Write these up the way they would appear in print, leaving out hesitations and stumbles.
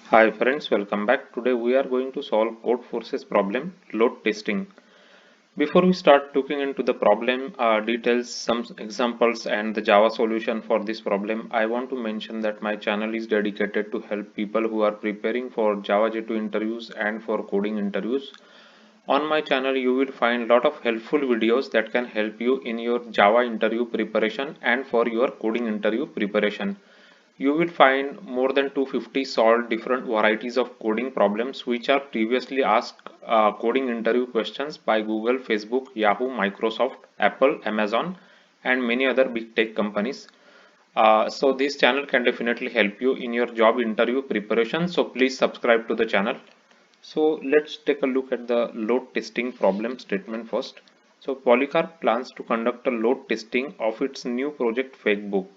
Hi friends, welcome back. Today we are going to solve Codeforces problem, load testing. Before we start looking into the problem details, some examples and the Java solution for this problem, I want to mention that my channel is dedicated to help people who are preparing for Java J2 interviews and for coding interviews. On my channel, you will find a lot of helpful videos that can help you in your Java interview preparation and for your coding interview preparation. You will find more than 250 solved different varieties of coding problems which are previously asked coding interview questions by Google, Facebook, Yahoo, Microsoft, Apple, Amazon, and many other big tech companies. So this channel can definitely help you in your job interview preparation. So please subscribe to the channel. So let's take a look at the load testing problem statement first. So Polycarp plans to conduct a load testing of its new project Fakebook.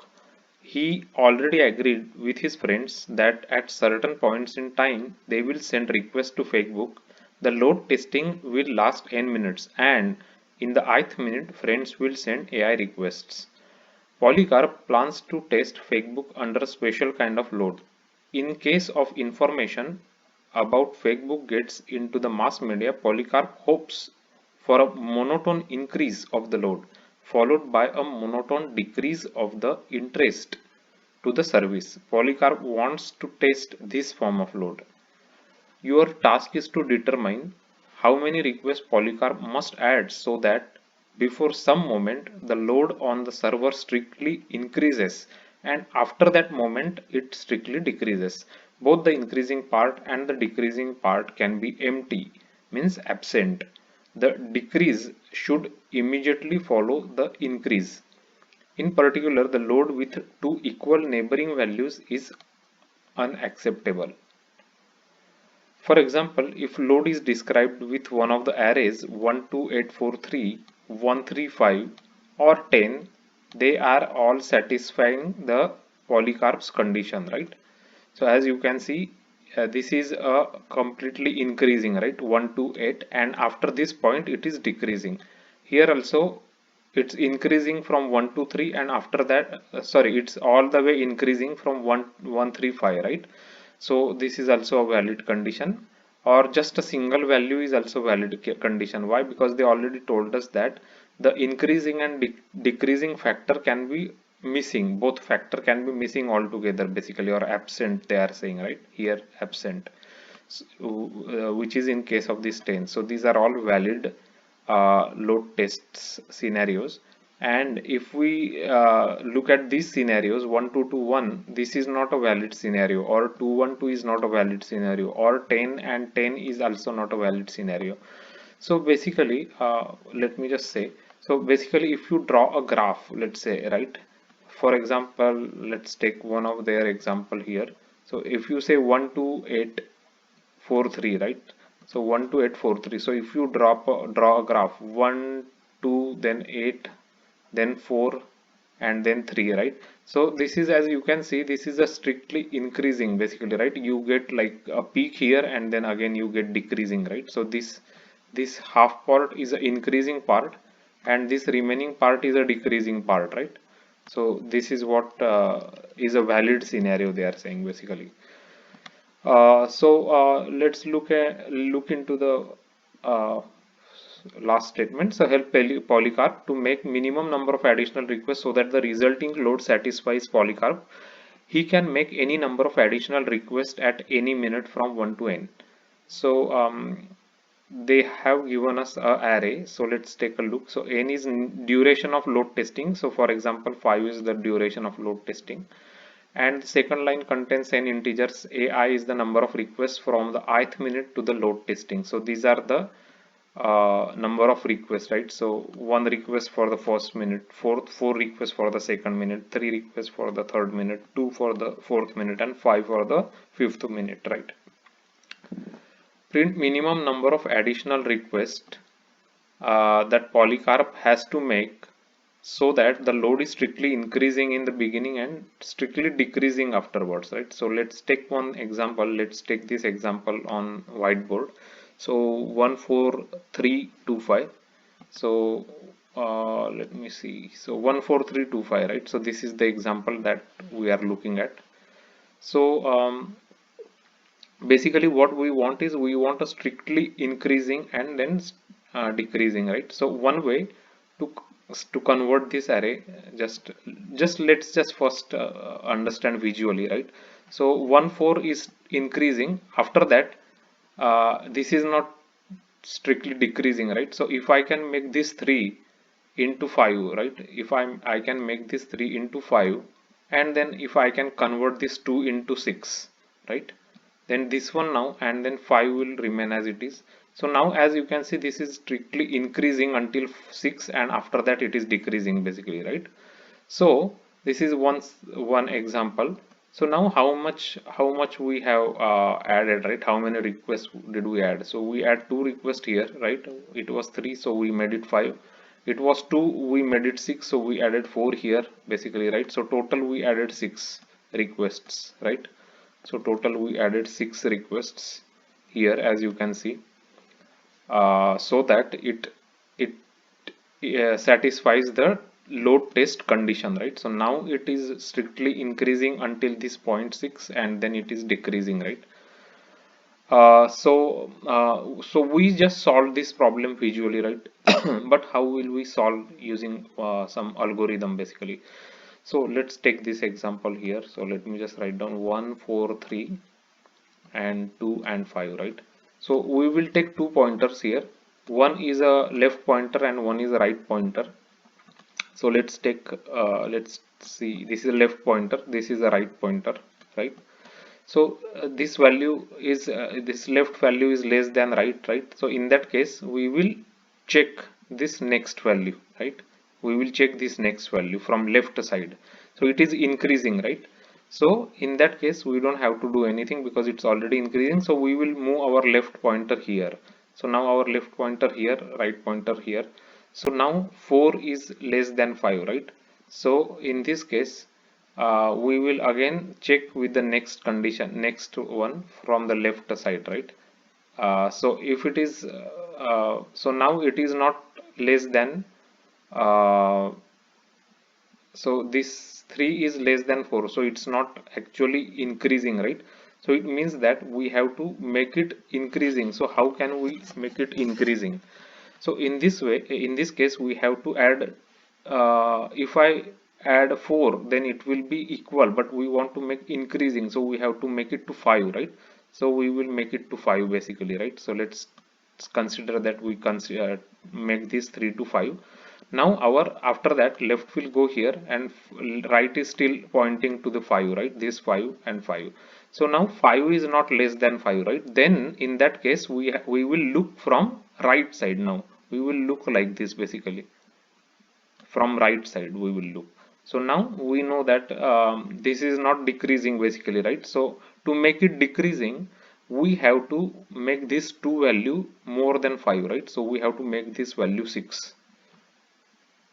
He already agreed with his friends that at certain points in time they will send requests to Fakebook. The load testing will last 10 minutes and in the ith minute friends will send AI requests. Polycarp plans to test Fakebook under a special kind of load. In case of information about Fakebook gets into the mass media, Polycarp hopes for a monotone increase of the load, followed by a monotone decrease of the interest to the service. Polycarp wants to test this form of load. Your task is to determine how many requests Polycarp must add so that before some moment the load on the server strictly increases and after that moment it strictly decreases. Both the increasing part and the decreasing part can be empty, means absent. The decrease should immediately follow the increase. In particular, the load with two equal neighboring values is unacceptable. For example, if load is described with one of the arrays 1, 2, 8, 4, 3, 1, 3, 5 or 10, they are all satisfying the Polycarp's condition, right? So as you can see, this is a completely increasing, right? 1 to 8, and after this point it is decreasing. Here also it's increasing from 1 to 3, and after that sorry, it's all the way increasing from 1 1 3 5, right? So this is also a valid condition, or just a single value is also valid condition. Why? Because they already told us that the increasing and decreasing factor can be missing, both factor can be missing altogether basically, or absent they are saying, right? Here absent, which is in case of this 10. So these are all valid load tests scenarios. And if we look at these scenarios, 1 2 2 1, this is not a valid scenario, or 2 1 2 is not a valid scenario, or 10 and 10 is also not a valid scenario. So basically, let me just say, so basically if you draw a graph, let's say, right? For example, let's take one of their example here. So if you say 1 2 8 4 3, right? So 1 2 8 4 3. So if you draw a graph 1 2 then 8 then 4 and then 3, right? So this is, as you can see, this is a strictly increasing basically, right? You get like a peak here and then again you get decreasing, right? So this half part is an increasing part and this remaining part is a decreasing part, right? So this is what is a valid scenario they are saying basically. Let's look into the uh, last statement. So help Polycarp to make minimum number of additional requests so that the resulting load satisfies Polycarp. He can make any number of additional requests at any minute from 1 to n. So they have given us a array. So let's take a look. So n is duration of load testing. So for example, 5 is the duration of load testing. And the second line contains n integers. AI is the number of requests from the ith minute to the load testing. So these are the number of requests, right? So one request for the first minute, four requests for the second minute, three requests for the third minute, two for the fourth minute, and five for the fifth minute, right? Print minimum number of additional requests that Polycarp has to make so that the load is strictly increasing in the beginning and strictly decreasing afterwards, right? So let's take one example. Let's take this example on whiteboard. So 14325. So let me see. So 14325, right? So this is the example that we are looking at. So basically what we want is we want a strictly increasing and then decreasing, right? So one way to to convert this array, just let's just first understand visually, right? So 1 4 is increasing. After that, this is not strictly decreasing, right? So if I can make this 3 into 5, right? If I can make this 3 into 5, and then if I can convert this 2 into 6, right? Then this one now, and then 5 will remain as it is. So now as you can see, this is strictly increasing until 6, and after that it is decreasing basically, right? So this is one example. So now how much we have added, right? How many requests did we add? So we add two requests here, right? It was 3, so we made it 5. It was 2, we made it 6, so we added 4 here basically, right? So total we added 6 requests, right? So total we added 6 requests here, as you can see, so that it satisfies the load test condition, right? So now it is strictly increasing until this point 6, and then it is decreasing, right? So we just solved this problem visually, right? But how will we solve using some algorithm basically? So let's take this example here. So let me just write down 1 4 3 and 2 and 5, right? So we will take two pointers here. One is a left pointer and one is a right pointer. So let's see, this is a left pointer, this is a right pointer, right? So this value is this left value is less than right? So in that case we will check this next value, right? We will check this next value from left side. So it is increasing, right? So in that case we don't have to do anything because it's already increasing. So we will move our left pointer here. So now our left pointer here, right pointer here. So now 4 is less than 5, right? So in this case we will again check with the next condition, next one from the left side, right? So if it is so now it is not less than uh, so this 3 is less than 4, so it's not actually increasing, right? So it means that we have to make it increasing. So how can we make it increasing? So in this way, in this case we have to add if I add 4, then it will be equal, but we want to make increasing, so we have to make it to 5, right? So we will make it to 5 basically, right? So let's consider that we consider make this 3 to 5. Now our after that left will go here, and right is still pointing to the 5, right? This 5 and 5. So now 5 is not less than 5, right? Then in that case we will look from right side. Now we will look like this basically, from right side we will look. So now we know that this is not decreasing basically, right? So to make it decreasing, we have to make this 2 value more than 5, right? So we have to make this value 6,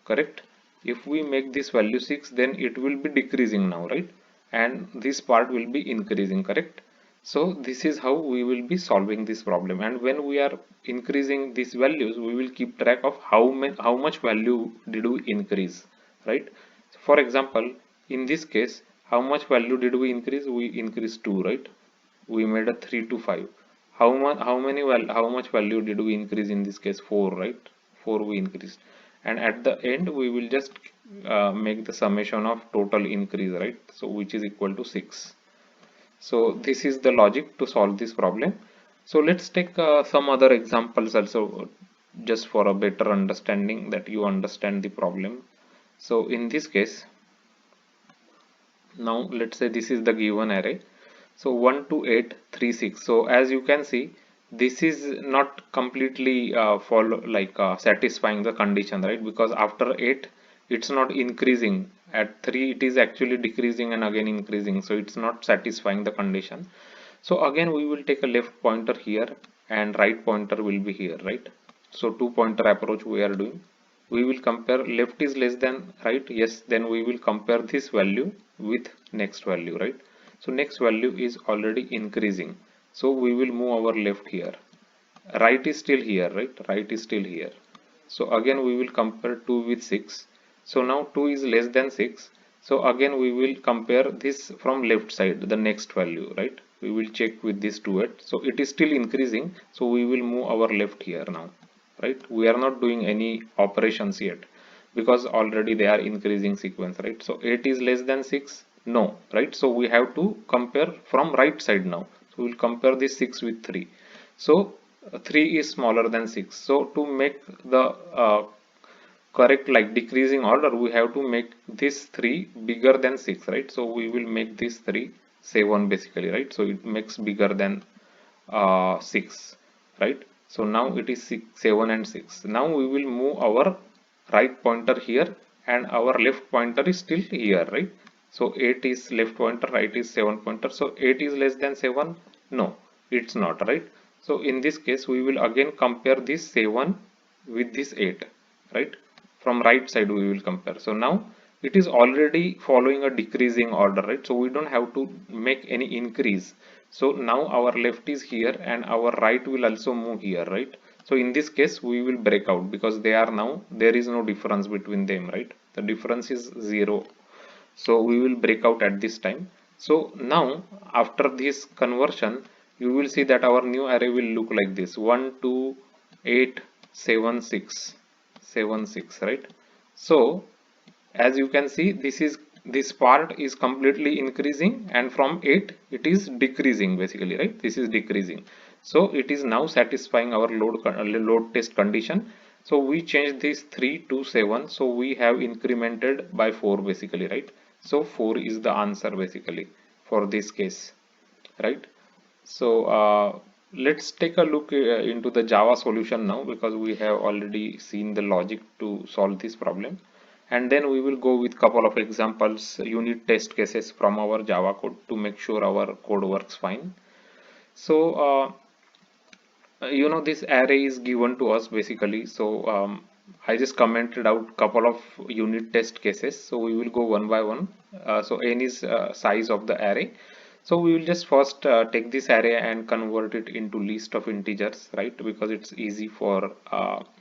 correct? If we make this value 6, then it will be decreasing now, right? And this part will be increasing, correct? So this is how we will be solving this problem. And when we are increasing these values, we will keep track of how much value did we increase, right? For example, in this case, how much value did we increase? We increased 2, right? We made a 3 to 5. How much value did we increase in this case? 4, right? 4 we increased. And at the end we will just make the summation of total increase, right? So which is equal to 6. So this is the logic to solve this problem. So let's take some other examples also, just for a better understanding, that you understand the problem. So in this case, now let's say this is the given array. So 1 to 8 3 6. So as you can see, this is not completely follow like satisfying the condition, right? Because after 8 it's not increasing, at 3 it is actually decreasing and again increasing, so it's not satisfying the condition. So again we will take a left pointer here and right pointer will be here, right? So two pointer approach we are doing. We will compare left is less than right, yes, then we will compare this value with next value, right? So next value is already increasing, so we will move our left here. Right is still here, right? Right is still here. So again we will compare 2 with 6. So now 2 is less than 6, so again we will compare this from left side, the next value, right? We will check with this 2 8. So it is still increasing, so we will move our left here now, right? We are not doing any operations yet because already they are increasing sequence, right? So 8 is less than 6, no, right? So we have to compare from right side now. So we'll compare this 6 with 3. So 3 is smaller than 6. So to make the correct, like decreasing order, we have to make this 3 bigger than 6, right? So we will make this 3 7 basically, right? So it makes bigger than 6, right? So now it is 6 7 and 6. Now we will move our right pointer here and our left pointer is still here, right? So 8 is left pointer, right is 7 pointer. So 8 is less than 7, no, it's not, right? So in this case we will again compare this 7 with this 8, right? From right side we will compare. So now it is already following a decreasing order, right? So we don't have to make any increase. So now our left is here and our right will also move here, right? So in this case we will break out because they are now, there is no difference between them, right? The difference is 0. So we will break out at this time. So now after this conversion, you will see that our new array will look like this: 1 2 8 7 6 7 6, right? So as you can see, this part is completely increasing, and from 8 it is decreasing basically, right? This is decreasing. So it is now satisfying our load test condition. So we change this 3 to 7, so we have incremented by 4 basically, right? So 4 is the answer basically for this case, right? So let's take a look into the Java solution now, because we have already seen the logic to solve this problem, and then we will go with couple of examples, unit test cases from our Java code to make sure our code works fine. So this array is given to us basically. So I just commented out couple of unit test cases, so we will go one by one. So n is size of the array. So we will just first take this array and convert it into list of integers, right? Because it's easy for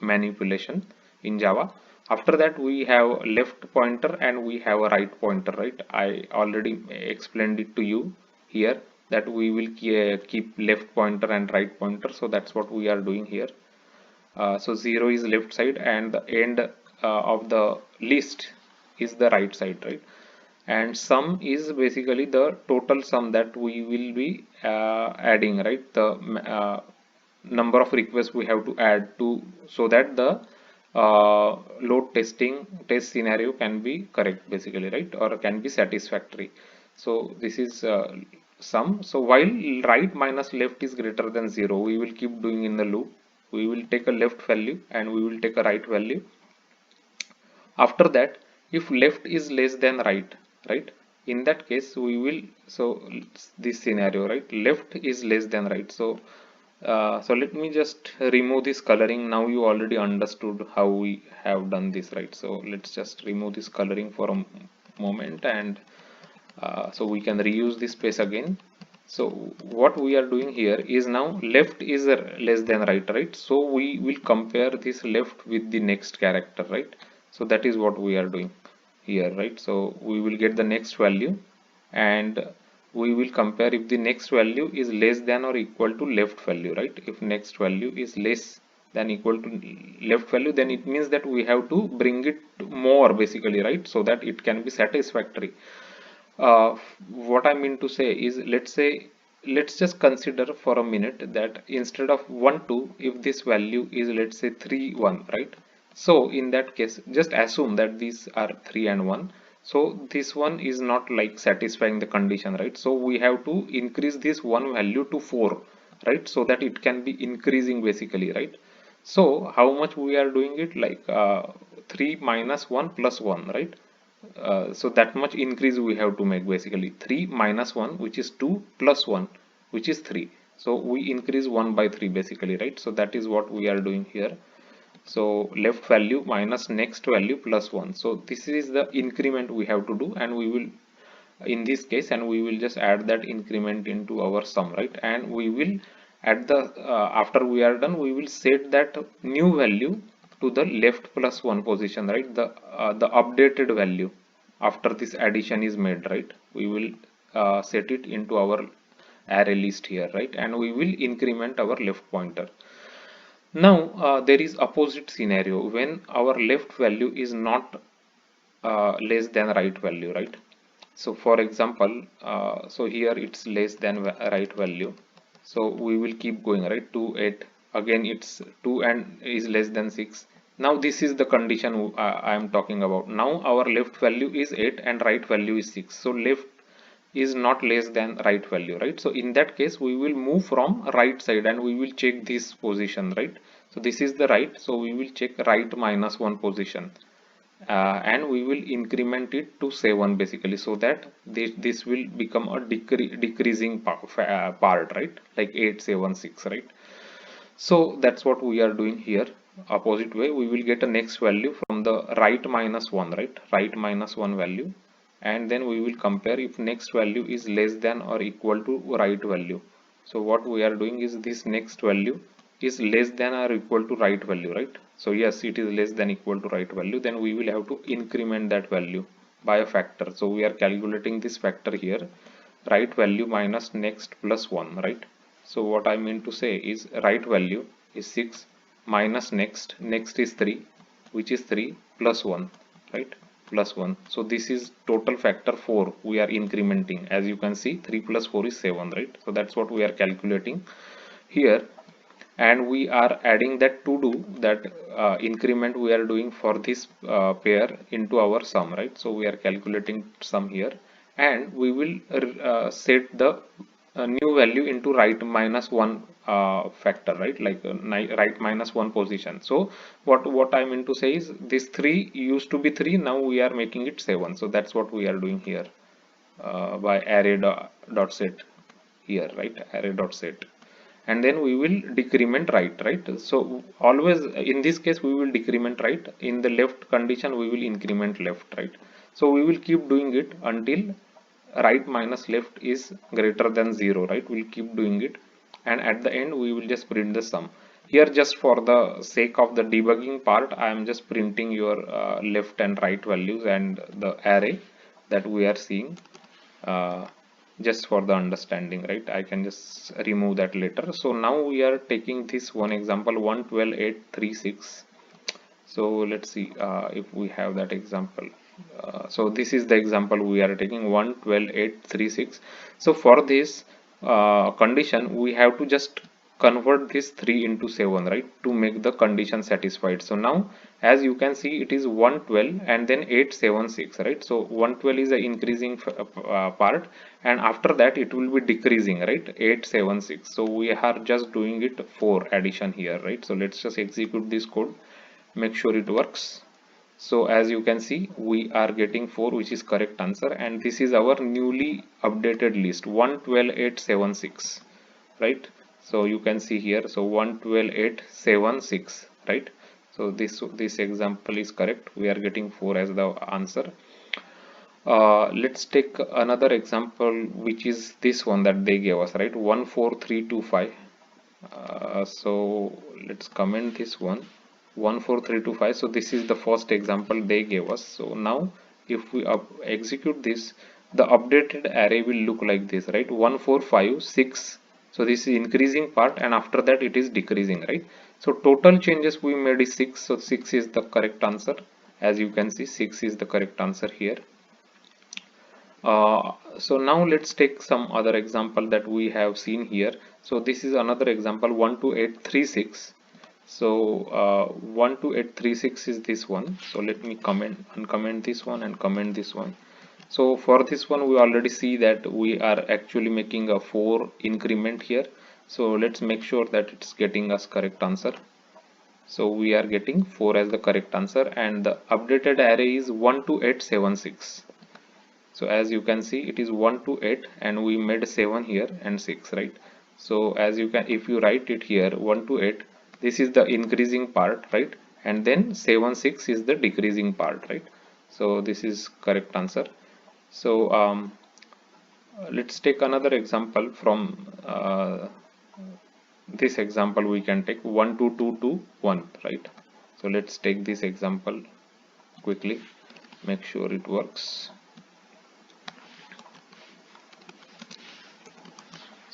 manipulation in Java. After that we have left pointer and we have a right pointer, right? I already explained it to you here that we will keep left pointer and right pointer. So that's what we are doing here. So 0 is left side and the end of the list is the right side, right? And sum is basically the total sum that we will be adding, right? The number of requests we have to add to, so that the load test scenario can be correct basically, right? Or can be satisfactory. So this is sum. So while right minus left is greater than 0, we will keep doing in the loop. We will take a left value and we will take a right value. After that, if left is less than right, right, in that case we will, so this scenario, right, left is less than right. So so let me just remove this coloring. Now you already understood how we have done this, right? So let's just remove this coloring for a moment, and so we can reuse this space again. So what we are doing here is now left is less than right, right? So we will compare this left with the next character, right? So that is what we are doing here, right? So we will get the next value and we will compare if the next value is less than or equal to left value, right? If next value is less than equal to left value, then it means that we have to bring it more basically, right? So that it can be satisfactory. What I mean to say is, let's just consider for a minute that instead of 1 2, if this value is, let's say, 3 1, right? So in that case, just assume that these are 3 and 1. So this one is not like satisfying the condition, right? So we have to increase this one value to 4, right? So that it can be increasing basically, right? So how much we are doing it, like 3 minus 1 plus 1, right? So that much increase we have to make basically. 3 minus 1, which is 2, plus 1, which is 3. So we increase 1 by 3 basically, right? So that is what we are doing here. So left value minus next value plus 1. So this is the increment we have to do, and we will, in this case, and we will just add that increment into our sum, right? And we will, at the after we are done, we will set that new value to the left plus 1 position, right? The updated value after this addition is made, right? We will set it into our array list here, right? And we will increment our left pointer. Now there is opposite scenario when our left value is not less than right value, right? So for example, so here it's less than right value, so we will keep going, right? 2 8, again it's 2 and is less than 6. Now this is the condition I am talking about. Now our left value is 8 and right value is 6, so left is not less than right value, right? So in that case we will move from right side and we will check this position, right? So this is the right, so we will check right -1 position, and we will increment it to 7 basically, so that this will become a decreasing part, right? Like 8 7 6, right? So that's what we are doing here. Opposite way, we will get a next value from the right -1, right? Right -1 value, and then we will compare if next value is less than or equal to right value. So what we are doing is this next value is less than or equal to right value, right? So yes, it is less than equal to right value, then we will have to increment that value by a factor. So we are calculating this factor here, right value minus next plus 1, right? So what I mean to say is right value is 6 minus next is 3, which is 3 plus 1, right? Plus 1. So this is total factor 4 we are incrementing. As you can see, 3 plus 4 is 7, right? So that's what we are calculating here, and we are adding that to do that increment we are doing for this pair into our sum, right? So we are calculating sum here, and we will set the new value into right -1 factor, right? Like right -1 position. So what I mean to say is this 3 used to be 3, now we are making it 7. So that's what we are doing here by array dot set here, right? Array dot set, and then we will decrement right. So always in this case we will decrement right, in the left condition we will increment left, right? So we will keep doing it until right minus left is greater than 0, right? We'll keep doing it, and at the end we will just print the sum. Here just for the sake of the debugging part, I am just printing your left and right values and the array that we are seeing, uh, just for the understanding, right? I can just remove that later. So now we are taking this one example 112,836. So let's see if we have that example. So this is the example we are taking 112,836. So for this condition we have to just convert this 3 into 7, right, to make the condition satisfied. So now as you can see it is 112 and then 876, right? So 112 is the increasing part, and after that it will be decreasing, right? 876. So we are just doing it 4 addition here, right? So let's just execute this code, make sure it works. So as you can see we are getting 4, which is correct answer, and this is our newly updated list 112,876, right? So you can see here, so 112,876, right? So this example is correct, we are getting 4 as the answer. Let's take another example, which is this one that they gave us, right? 14325. So let's comment this one 14325. So this is the first example they gave us. So now if we execute this, the updated array will look like this, right? 1456. So this is increasing part, and after that it is decreasing, right? So total changes we made is 6. So 6 is the correct answer. As you can see, 6 is the correct answer here. So now let's take some other example that we have seen here. So this is another example 12836. So 12836 is this one. So let me uncomment this one and comment this one. So for this one we already see that we are actually making a 4 increment here. So let's make sure that it's getting us correct answer. So we are getting 4 as the correct answer, and the updated array is 12876. So as you can see it is 128, and we made 7 here and 6, right? So as you can, if you write it here 128, this is the increasing part, right? And then 7 6 is the decreasing part, right? So this is correct answer. So let's take another example from this example. We can take 12221, right? So let's take this example quickly, make sure it works.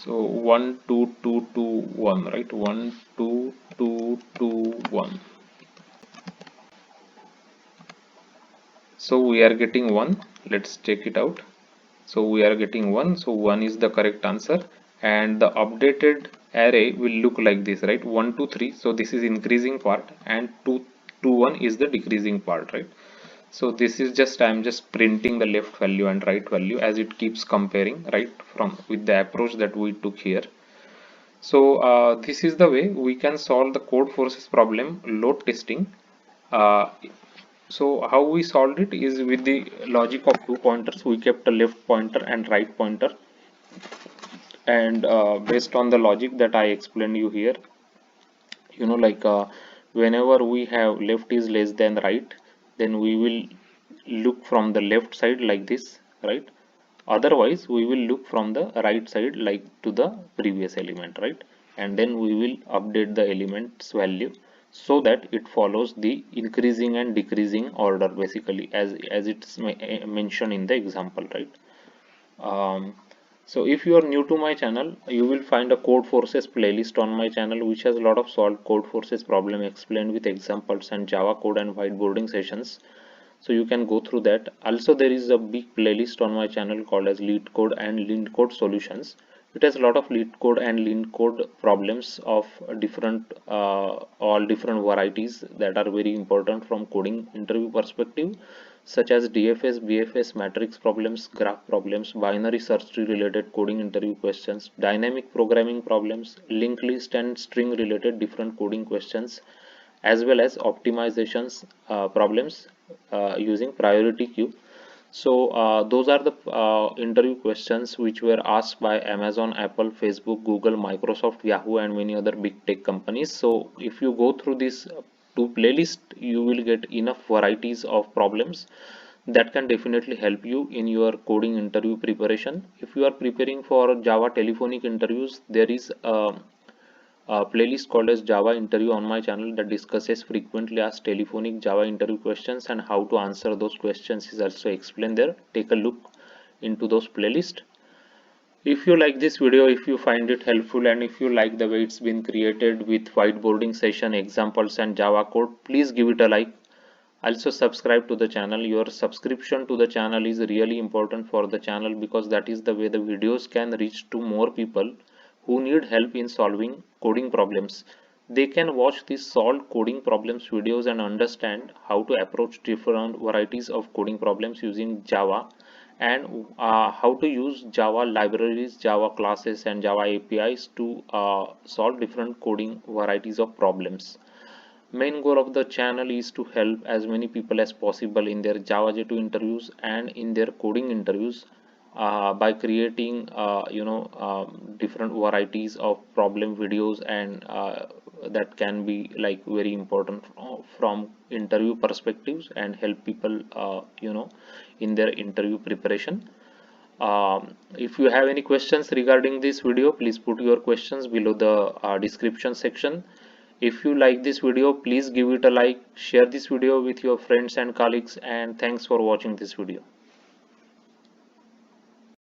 So 1 2 2 2 1, right? 1 2 2 2 1. So we are getting 1. Let's check it out. So we are getting 1. So 1 is the correct answer, and the updated array will look like this, right? 1 2 3. So this is increasing part, and 2 2 1 is the decreasing part, right? So this is just, I'm just printing the left value and right value as it keeps comparing, right, from with the approach that we took here. So this is the way we can solve the Codeforces problem load testing. Uh, so how we solved it is with the logic of two pointers. We kept a left pointer and right pointer, and based on the logic that I explained you here, like whenever we have left is less than right, then we will look from the left side like this, right? Otherwise we will look from the right side like to the previous element, right? And then we will update the element's value so that it follows the increasing and decreasing order, basically as it's mentioned in the example, right? um, so if you are new to my channel, you will find a Codeforces playlist on my channel which has a lot of solved Codeforces problem explained with examples and Java code and whiteboarding sessions. So you can go through that. Also there is a big playlist on my channel called as lead code and lean code solutions. It has a lot of lead code and lean code problems of different all different varieties that are very important from coding interview perspective, such as DFS, BFS, matrix problems, graph problems, binary search tree related coding interview questions, dynamic programming problems, linked list and string related different coding questions, as well as optimizations problems using priority queue. So those are the interview questions which were asked by Amazon, Apple, Facebook, Google, Microsoft, Yahoo, and many other big tech companies. So if you go through this two playlist, you will get enough varieties of problems that can definitely help you in your coding interview preparation. If you are preparing for Java telephonic interviews, there is a playlist called as Java interview on my channel that discusses frequently asked telephonic Java interview questions, and how to answer those questions is also explained there. Take a look into those playlists. If you like this video, if you find it helpful, and if you like the way it's been created with whiteboarding session, examples and Java code, please give it a like. Also subscribe to the channel. Your subscription to the channel is really important for the channel, because that is the way the videos can reach to more people who need help in solving coding problems. They can watch these solved coding problems videos and understand how to approach different varieties of coding problems using Java, and how to use Java libraries, Java classes and Java APIs to solve different coding varieties of problems. Main goal of the channel is to help as many people as possible in their Java J2 interviews and in their coding interviews, by creating different varieties of problem videos, and that can be like very important from interview perspectives and help people in their interview preparation. If you have any questions regarding this video, please put your questions below the description section. If you like this video, please give it a like, share this video with your friends and colleagues, and thanks for watching this video.